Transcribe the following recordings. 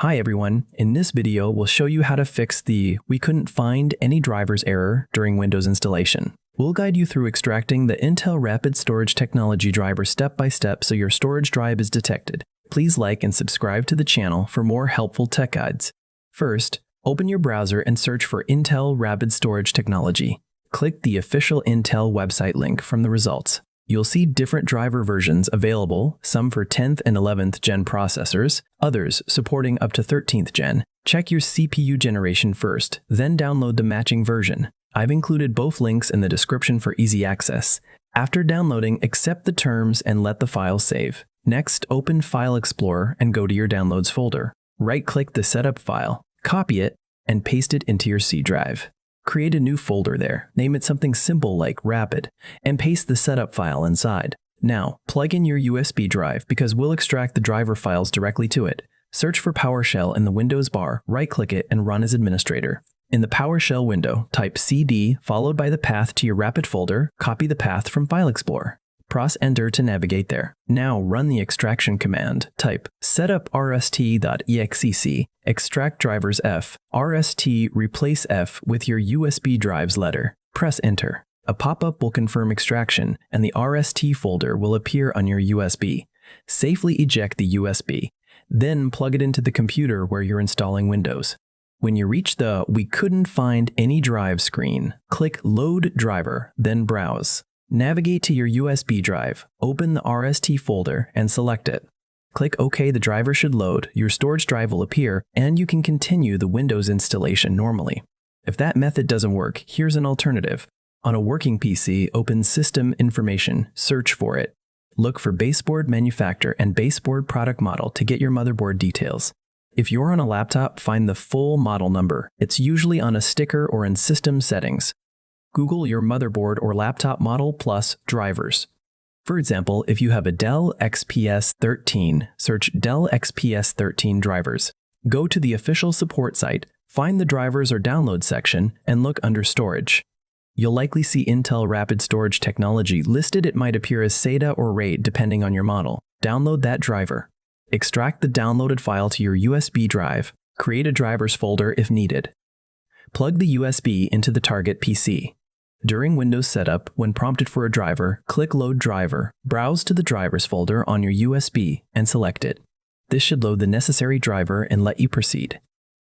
Hi everyone, in this video we'll show you how to fix the "we couldn't find any drivers" error during Windows installation. We'll guide you through extracting the Intel Rapid Storage Technology driver step by step so your storage drive is detected. Please like and subscribe to the channel for more helpful tech guides. First, open your browser and search for Intel Rapid Storage Technology. Click the official Intel website link from the results. You'll see different driver versions available, some for 10th and 11th gen processors, others supporting up to 13th gen. Check your CPU generation first, then download the matching version. I've included both links in the description for easy access. After downloading, accept the terms and let the file save. Next, open File Explorer and go to your Downloads folder. Right-click the setup file, copy it, and paste it into your C drive. Create a new folder there, name it something simple like Rapid, and paste the setup file inside. Now, plug in your USB drive because we'll extract the driver files directly to it. Search for PowerShell in the Windows bar, right-click it, and run as administrator. In the PowerShell window, type cd followed by the path to your Rapid folder, copy the path from File Explorer. Press Enter to navigate there. Now run the extraction command. Type setup rst.exec, extract drivers F, rst replace F with your USB drive's letter. Press Enter. A pop-up will confirm extraction, and the rst folder will appear on your USB. Safely eject the USB. Then plug it into the computer where you're installing Windows. When you reach the "we couldn't find any drive" screen, click Load Driver, then Browse. Navigate to your USB drive, open the RST folder, and select it. Click OK. The driver should load, your storage drive will appear, and you can continue the Windows installation normally. If that method doesn't work, here's an alternative. On a working PC, open System Information, search for it. Look for baseboard manufacturer and baseboard product model to get your motherboard details. If you're on a laptop, find the full model number. It's usually on a sticker or in System Settings. Google your motherboard or laptop model plus drivers. For example, if you have a Dell XPS 13, search Dell XPS 13 drivers. Go to the official support site, find the drivers or download section, and look under storage. You'll likely see Intel Rapid Storage Technology listed. It might appear as SATA or RAID depending on your model. Download that driver. Extract the downloaded file to your USB drive. Create a drivers folder if needed. Plug the USB into the target PC. During Windows setup, when prompted for a driver, click Load Driver, browse to the drivers folder on your USB, and select it. This should load the necessary driver and let you proceed.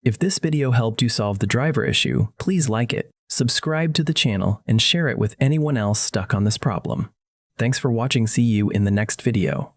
If this video helped you solve the driver issue, please like it, subscribe to the channel, and share it with anyone else stuck on this problem. Thanks for watching. See you in the next video.